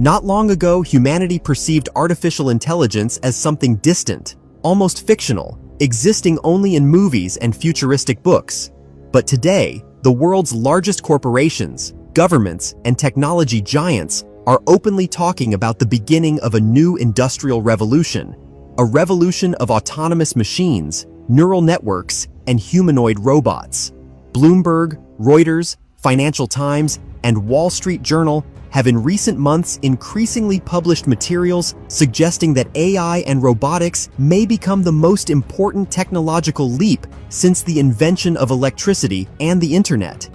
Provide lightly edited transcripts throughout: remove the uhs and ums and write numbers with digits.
Not long ago, humanity perceived artificial intelligence as something distant, almost fictional, existing only in movies and futuristic books. But today, the world's largest corporations, governments, and technology giants are openly talking about the beginning of a new industrial revolution, a revolution of autonomous machines, neural networks, and humanoid robots. Bloomberg, Reuters, Financial Times, and Wall Street Journal have in recent months increasingly published materials suggesting that AI and robotics may become the most important technological leap since the invention of electricity and the internet.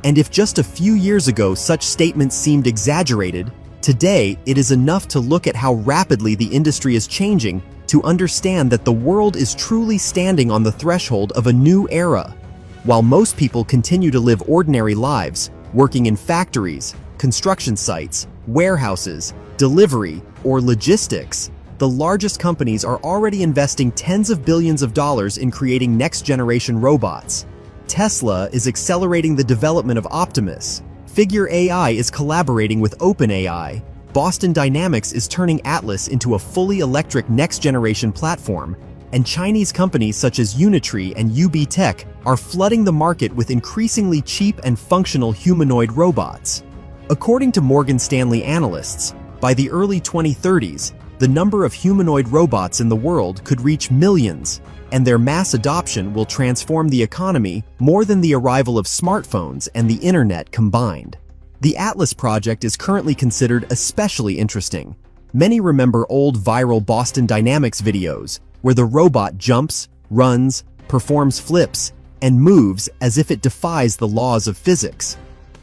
And if just a few years ago such statements seemed exaggerated, today it is enough to look at how rapidly the industry is changing to understand that the world is truly standing on the threshold of a new era. While most people continue to live ordinary lives, working in factories, construction sites, warehouses, delivery, or logistics, the largest companies are already investing tens of billions of dollars in creating next-generation robots. Tesla is accelerating the development of Optimus. Figure AI is collaborating with OpenAI. Boston Dynamics is turning Atlas into a fully electric next-generation platform, and Chinese companies such as Unitree and UB Tech are flooding the market with increasingly cheap and functional humanoid robots. According to Morgan Stanley analysts, by the early 2030s, the number of humanoid robots in the world could reach millions, and their mass adoption will transform the economy more than the arrival of smartphones and the internet combined. The Atlas project is currently considered especially interesting. Many remember old viral Boston Dynamics videos, where the robot jumps, runs, performs flips, and moves as if it defies the laws of physics.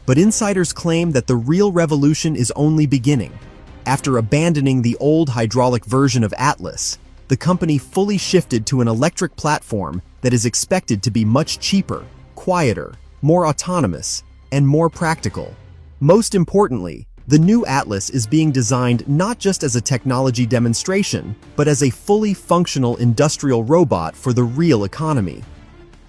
But insiders claim that the real revolution is only beginning. After abandoning the old hydraulic version of Atlas, the company fully shifted to an electric platform that is expected to be much cheaper, quieter, more autonomous, and more practical. Most importantly, the new Atlas is being designed not just as a technology demonstration, but as a fully functional industrial robot for the real economy.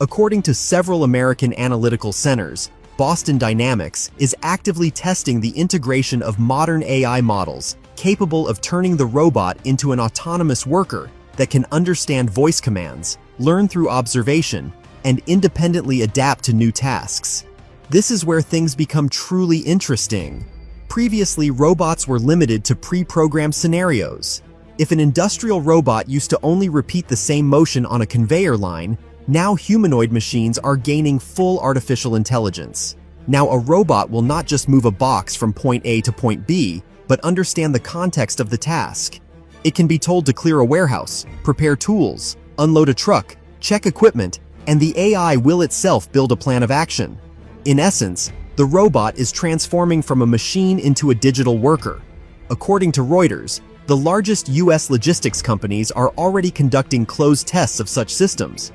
According to several American analytical centers, Boston Dynamics is actively testing the integration of modern AI models capable of turning the robot into an autonomous worker that can understand voice commands, learn through observation, and independently adapt to new tasks. This is where things become truly interesting. Previously, robots were limited to pre-programmed scenarios. If an industrial robot used to only repeat the same motion on a conveyor line, now humanoid machines are gaining full artificial intelligence. Now a robot will not just move a box from point A to point B, but understand the context of the task. It can be told to clear a warehouse, prepare tools, unload a truck, check equipment, and the AI will itself build a plan of action. In essence, the robot is transforming from a machine into a digital worker. According to Reuters, the largest US logistics companies are already conducting closed tests of such systems.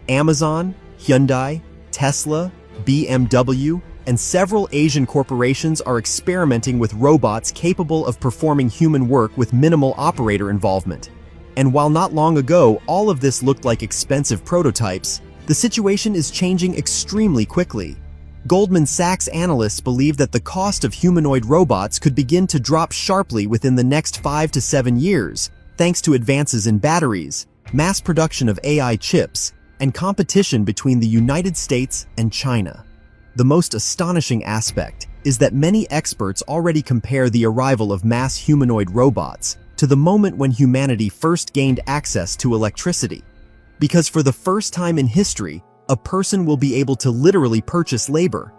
Amazon, Hyundai, Tesla, BMW, and several Asian corporations are experimenting with robots capable of performing human work with minimal operator involvement. And while not long ago all of this looked like expensive prototypes, the situation is changing extremely quickly. Goldman Sachs analysts believe that the cost of humanoid robots could begin to drop sharply within the next 5 to 7 years, thanks to advances in batteries, mass production of AI chips, and competition between the United States and China. The most astonishing aspect is that many experts already compare the arrival of mass humanoid robots to the moment when humanity first gained access to electricity. Because for the first time in history, a person will be able to literally purchase labor.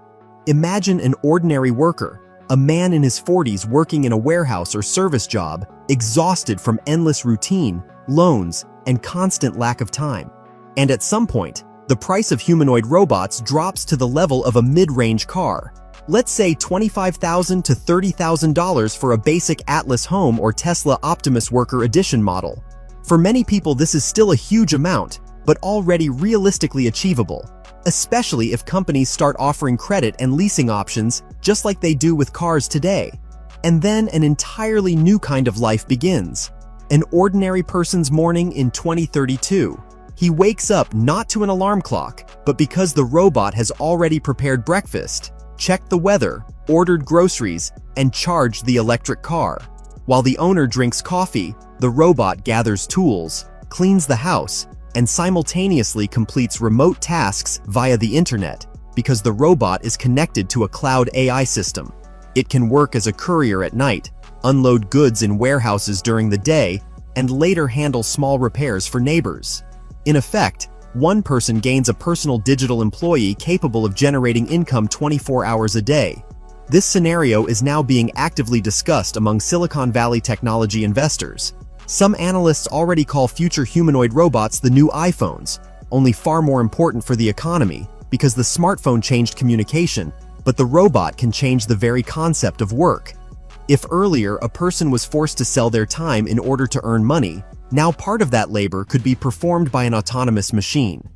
Imagine an ordinary worker, a man in his 40s working in a warehouse or service job, exhausted from endless routine, loans, and constant lack of time. And at some point, the price of humanoid robots drops to the level of a mid-range car. Let's say $25,000 to $30,000 for a basic Atlas home or Tesla Optimus Worker Edition model. For many people, this is still a huge amount, but already realistically achievable, especially if companies start offering credit and leasing options just like they do with cars today. And then an entirely new kind of life begins. An ordinary person's morning in 2032. He wakes up not to an alarm clock, but because the robot has already prepared breakfast, checked the weather, ordered groceries, and charged the electric car. While the owner drinks coffee, the robot gathers tools, cleans the house, and simultaneously completes remote tasks via the internet because the robot is connected to a cloud AI system. It can work as a courier at night, unload goods in warehouses during the day, and later handle small repairs for neighbors. In effect, one person gains a personal digital employee capable of generating income 24 hours a day. This scenario is now being actively discussed among Silicon Valley technology investors. Some analysts already call future humanoid robots the new iPhones, only far more important for the economy because the smartphone changed communication, but the robot can change the very concept of work. If earlier a person was forced to sell their time in order to earn money, now part of that labor could be performed by an autonomous machine.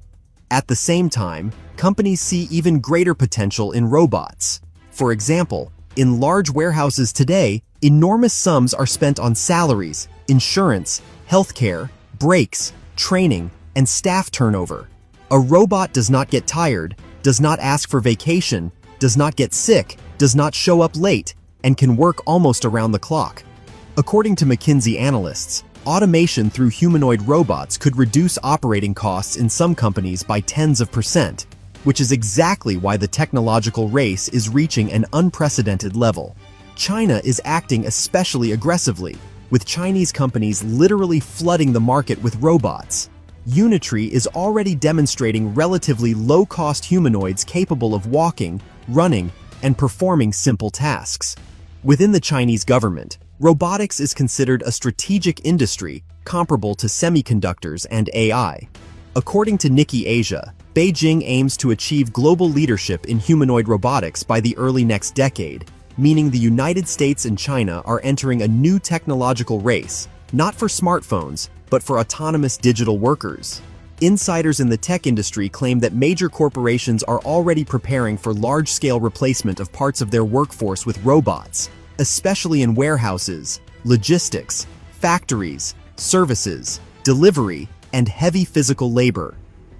At the same time, companies see even greater potential in robots. For example, in large warehouses today, enormous sums are spent on salaries, insurance, healthcare, breaks, training, and staff turnover. A robot does not get tired, does not ask for vacation, does not get sick, does not show up late, and can work almost around the clock. According to McKinsey analysts, automation through humanoid robots could reduce operating costs in some companies by tens of %, which is exactly why the technological race is reaching an unprecedented level. China is acting especially aggressively, with Chinese companies literally flooding the market with robots. Unitree is already demonstrating relatively low-cost humanoids capable of walking, running, and performing simple tasks. Within the Chinese government, robotics is considered a strategic industry comparable to semiconductors and AI. According to Nikkei Asia, Beijing aims to achieve global leadership in humanoid robotics by the early next decade, meaning the United States and China are entering a new technological race, not for smartphones, but for autonomous digital workers. Insiders in the tech industry claim that major corporations are already preparing for large-scale replacement of parts of their workforce with robots, especially in warehouses, logistics, factories, services, delivery, and heavy physical labor.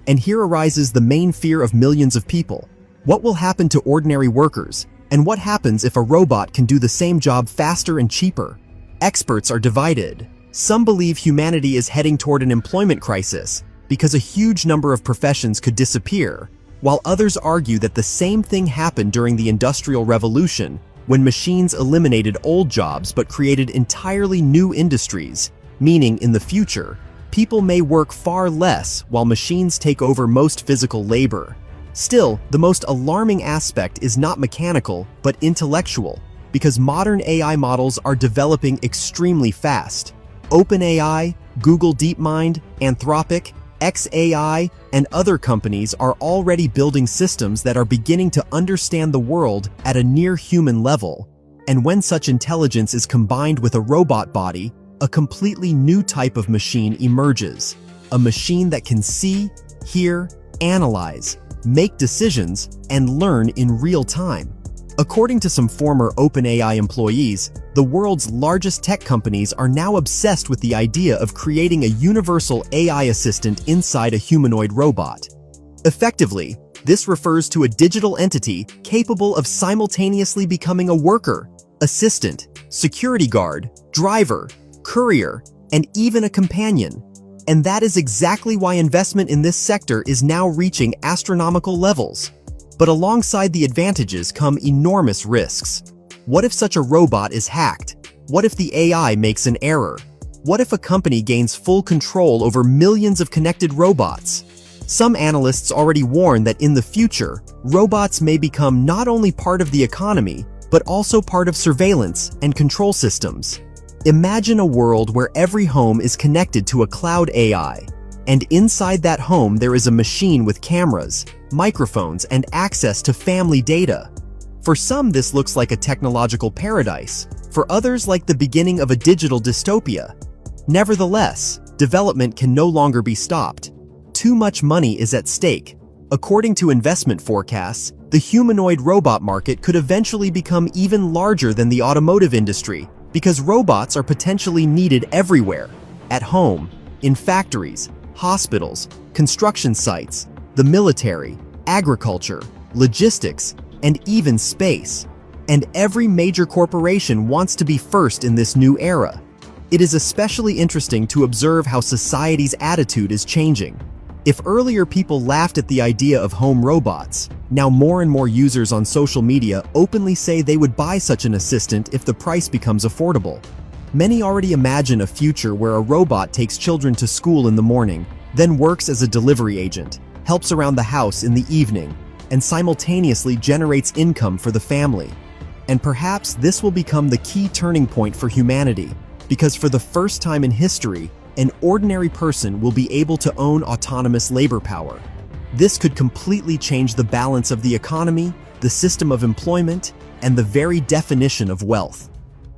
And here arises the main fear of millions of people. What will happen to ordinary workers? And what happens if a robot can do the same job faster and cheaper? Experts are divided. Some believe humanity is heading toward an employment crisis because a huge number of professions could disappear, while others argue that the same thing happened during the Industrial Revolution when machines eliminated old jobs but created entirely new industries, meaning in the future, people may work far less while machines take over most physical labor. Still, the most alarming aspect is not mechanical but intellectual, because modern AI models are developing extremely fast. OpenAI, Google DeepMind, Anthropic, xAI, and other companies are already building systems that are beginning to understand the world at a near-human level. And when such intelligence is combined with a robot body, a completely new type of machine emerges. A machine that can see, hear, analyze, make decisions, and learn in real time. According to some former OpenAI employees, the world's largest tech companies are now obsessed with the idea of creating a universal AI assistant inside a humanoid robot. Effectively, this refers to a digital entity capable of simultaneously becoming a worker, assistant, security guard, driver, courier, and even a companion. And that is exactly why investment in this sector is now reaching astronomical levels. But alongside the advantages come enormous risks. What if such a robot is hacked? What if the AI makes an error? What if a company gains full control over millions of connected robots? Some analysts already warn that in the future, robots may become not only part of the economy, but also part of surveillance and control systems. Imagine a world where every home is connected to a cloud AI, and inside that home there is a machine with cameras, microphones, and access to family data. For some, this looks like a technological paradise. For others, like the beginning of a digital dystopia. Nevertheless, development can no longer be stopped. Too much money is at stake. According to investment forecasts, the humanoid robot market could eventually become even larger than the automotive industry because robots are potentially needed everywhere. At home, in factories, hospitals, construction sites, the military, agriculture, logistics, and even space. And every major corporation wants to be first in this new era. It is especially interesting to observe how society's attitude is changing. If earlier people laughed at the idea of home robots, now more and more users on social media openly say they would buy such an assistant if the price becomes affordable. Many already imagine a future where a robot takes children to school in the morning, then works as a delivery agent, helps around the house in the evening, and simultaneously generates income for the family. And perhaps this will become the key turning point for humanity, because for the first time in history, an ordinary person will be able to own autonomous labor power. This could completely change the balance of the economy, the system of employment, and the very definition of wealth.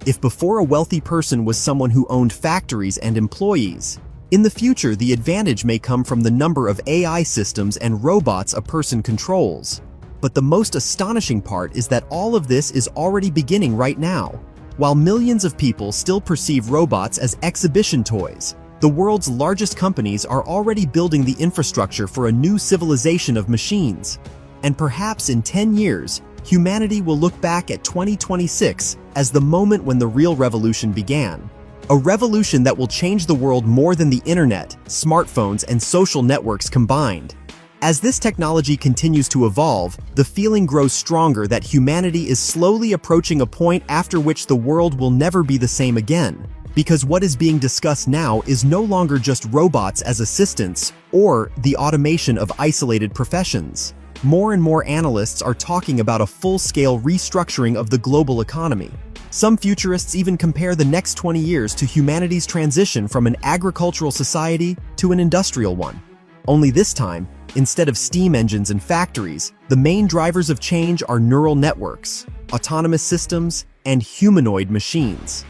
If before a wealthy person was someone who owned factories and employees, in the future the advantage may come from the number of AI systems and robots a person controls. But the most astonishing part is that all of this is already beginning right now. While millions of people still perceive robots as exhibition toys, the world's largest companies are already building the infrastructure for a new civilization of machines. And perhaps in 10 years, humanity will look back at 2026 as the moment when the real revolution began. A revolution that will change the world more than the internet, smartphones, and social networks combined. As this technology continues to evolve, the feeling grows stronger that humanity is slowly approaching a point after which the world will never be the same again. Because what is being discussed now is no longer just robots as assistants or the automation of isolated professions. More and more analysts are talking about a full-scale restructuring of the global economy. Some futurists even compare the next 20 years to humanity's transition from an agricultural society to an industrial one. Only this time, instead of steam engines and factories, the main drivers of change are neural networks, autonomous systems, and humanoid machines.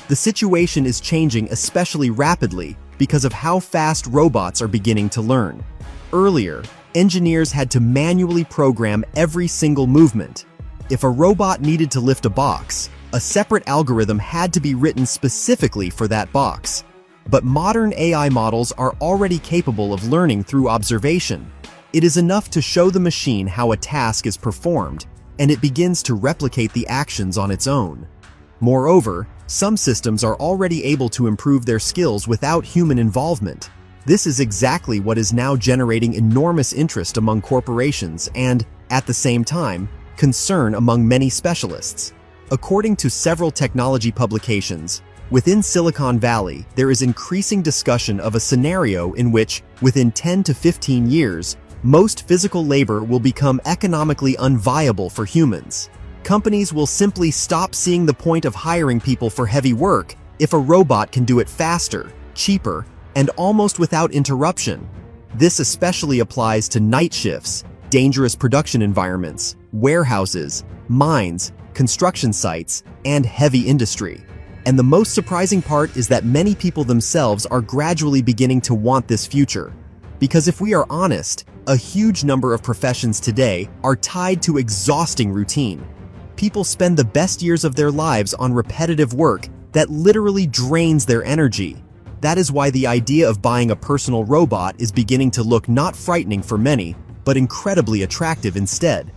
The situation is changing especially rapidly because of how fast robots are beginning to learn. Earlier, engineers had to manually program every single movement. If a robot needed to lift a box, a separate algorithm had to be written specifically for that box. But modern AI models are already capable of learning through observation. It is enough to show the machine how a task is performed, and it begins to replicate the actions on its own. Moreover, some systems are already able to improve their skills without human involvement. This is exactly what is now generating enormous interest among corporations and, at the same time, concern among many specialists. According to several technology publications, within Silicon Valley, there is increasing discussion of a scenario in which, within 10 to 15 years, most physical labor will become economically unviable for humans. Companies will simply stop seeing the point of hiring people for heavy work if a robot can do it faster, cheaper, and almost without interruption. This especially applies to night shifts, dangerous production environments, warehouses, mines, construction sites, and heavy industry. And the most surprising part is that many people themselves are gradually beginning to want this future. Because if we are honest, a huge number of professions today are tied to exhausting routine. People spend the best years of their lives on repetitive work that literally drains their energy. That is why the idea of buying a personal robot is beginning to look not frightening for many, but incredibly attractive instead.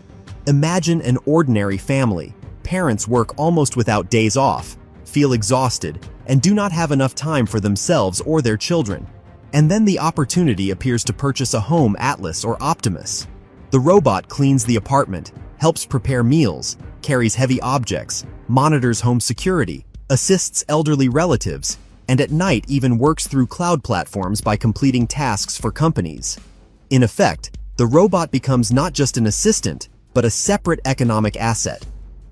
Imagine an ordinary family. Parents work almost without days off, feel exhausted, and do not have enough time for themselves or their children. And then the opportunity appears to purchase a home Atlas or Optimus. The robot cleans the apartment, helps prepare meals, carries heavy objects, monitors home security, assists elderly relatives, and at night even works through cloud platforms by completing tasks for companies. In effect, the robot becomes not just an assistant, but a separate economic asset.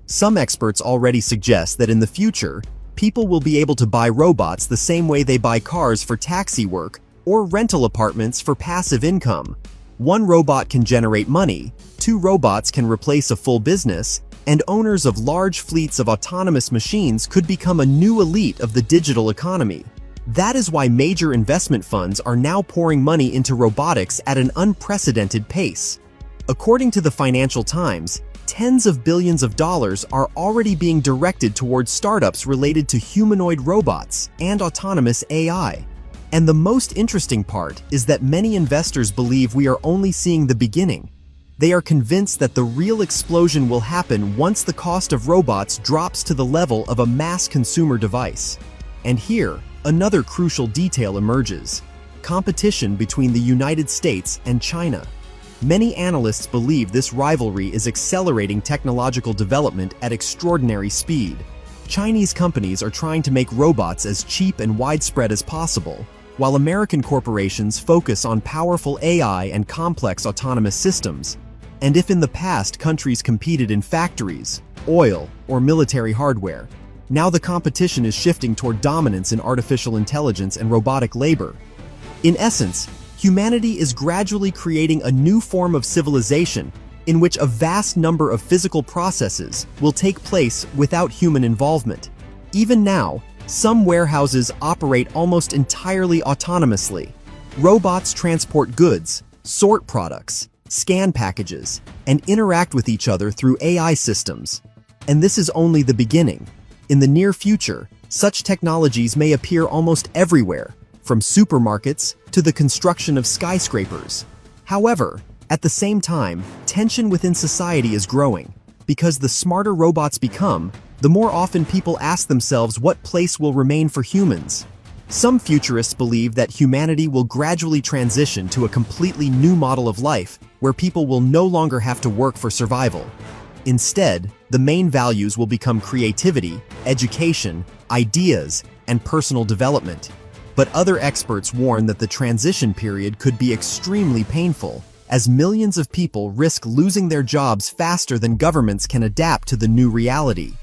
Some experts already suggest that in the future, people will be able to buy robots the same way they buy cars for taxi work or rental apartments for passive income. One robot can generate money, 2 robots can replace a full business, and owners of large fleets of autonomous machines could become a new elite of the digital economy. That is why major investment funds are now pouring money into robotics at an unprecedented pace. According to the Financial Times, tens of billions of dollars are already being directed towards startups related to humanoid robots and autonomous AI. And the most interesting part is that many investors believe we are only seeing the beginning. They are convinced that the real explosion will happen once the cost of robots drops to the level of a mass consumer device. And here, another crucial detail emerges: competition between the United States and China. Many analysts believe this rivalry is accelerating technological development at extraordinary speed. Chinese companies are trying to make robots as cheap and widespread as possible, while American corporations focus on powerful AI and complex autonomous systems. And if in the past countries competed in factories, oil, or military hardware, now the competition is shifting toward dominance in artificial intelligence and robotic labor. In essence, humanity is gradually creating a new form of civilization in which a vast number of physical processes will take place without human involvement. Even now, some warehouses operate almost entirely autonomously. Robots transport goods, sort products, scan packages, and interact with each other through AI systems. And this is only the beginning. In the near future, such technologies may appear almost everywhere, from supermarkets to the construction of skyscrapers. However, at the same time, tension within society is growing, because the smarter robots become, the more often people ask themselves what place will remain for humans. Some futurists believe that humanity will gradually transition to a completely new model of life, where people will no longer have to work for survival. Instead, the main values will become creativity, education, ideas, and personal development. But other experts warn that the transition period could be extremely painful, as millions of people risk losing their jobs faster than governments can adapt to the new reality.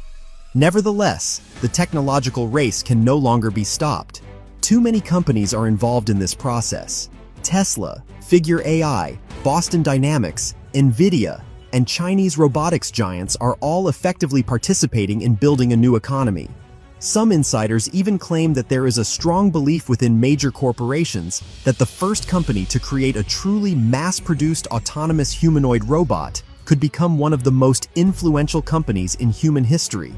Nevertheless, the technological race can no longer be stopped. Too many companies are involved in this process. Tesla, Figure AI, Boston Dynamics, NVIDIA, and Chinese robotics giants are all effectively participating in building a new economy. Some insiders even claim that there is a strong belief within major corporations that the first company to create a truly mass-produced autonomous humanoid robot could become one of the most influential companies in human history.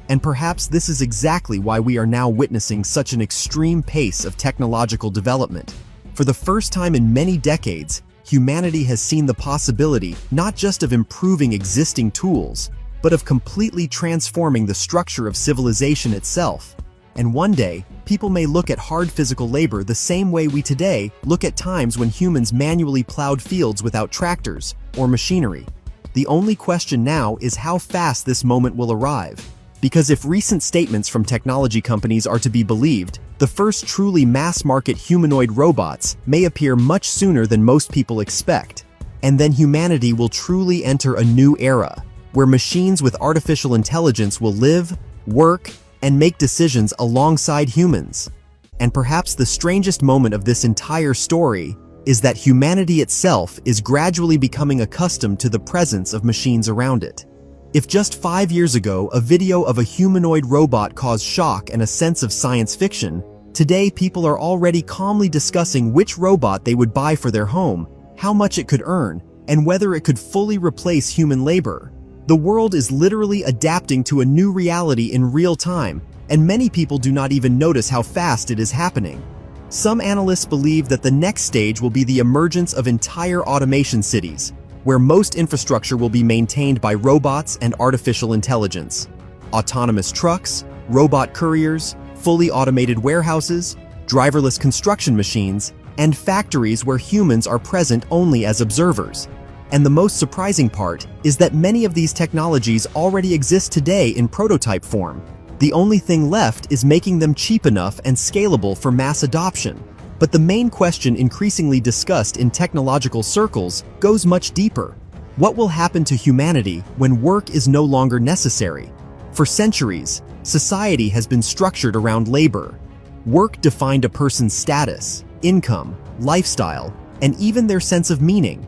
And perhaps this is exactly why we are now witnessing such an extreme pace of technological development. For the first time in many decades, humanity has seen the possibility not just of improving existing tools, but of completely transforming the structure of civilization itself. And one day, people may look at hard physical labor the same way we today look at times when humans manually plowed fields without tractors or machinery. The only question now is how fast this moment will arrive. Because if recent statements from technology companies are to be believed, the first truly mass-market humanoid robots may appear much sooner than most people expect. And then humanity will truly enter a new era, where machines with artificial intelligence will live, work, and make decisions alongside humans. And perhaps the strangest moment of this entire story is that humanity itself is gradually becoming accustomed to the presence of machines around it. If just 5 years ago a video of a humanoid robot caused shock and a sense of science fiction, today people are already calmly discussing which robot they would buy for their home, how much it could earn, and whether it could fully replace human labor. The world is literally adapting to a new reality in real time, and many people do not even notice how fast it is happening. Some analysts believe that the next stage will be the emergence of entire automation cities, where most infrastructure will be maintained by robots and artificial intelligence. Autonomous trucks, robot couriers, fully automated warehouses, driverless construction machines, and factories where humans are present only as observers. And the most surprising part is that many of these technologies already exist today in prototype form. The only thing left is making them cheap enough and scalable for mass adoption. But the main question increasingly discussed in technological circles goes much deeper. What will happen to humanity when work is no longer necessary? For centuries, society has been structured around labor. Work defined a person's status, income, lifestyle, and even their sense of meaning.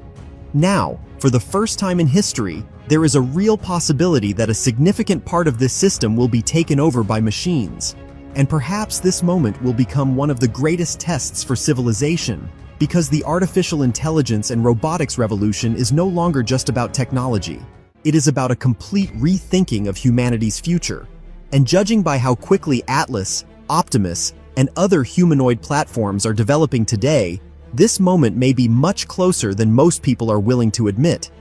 Now, for the first time in history, there is a real possibility that a significant part of this system will be taken over by machines. And perhaps this moment will become one of the greatest tests for civilization, because the artificial intelligence and robotics revolution is no longer just about technology. It is about a complete rethinking of humanity's future. And judging by how quickly Atlas, Optimus, and other humanoid platforms are developing today, this moment may be much closer than most people are willing to admit.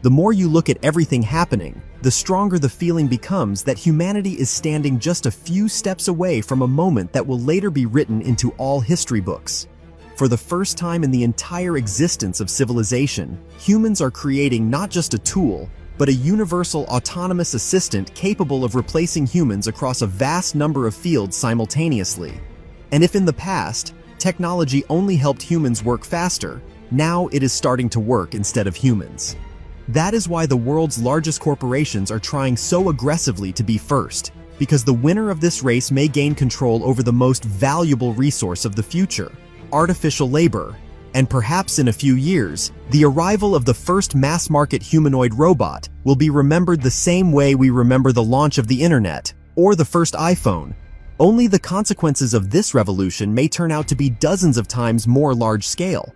The more you look at everything happening, the stronger the feeling becomes that humanity is standing just a few steps away from a moment that will later be written into all history books. For the first time in the entire existence of civilization, humans are creating not just a tool, but a universal autonomous assistant capable of replacing humans across a vast number of fields simultaneously. And if in the past, technology only helped humans work faster, now it is starting to work instead of humans. That is why the world's largest corporations are trying so aggressively to be first, because the winner of this race may gain control over the most valuable resource of the future, artificial labor. And perhaps in a few years, the arrival of the first mass-market humanoid robot will be remembered the same way we remember the launch of the internet or the first iPhone. Only the consequences of this revolution may turn out to be dozens of times more large-scale.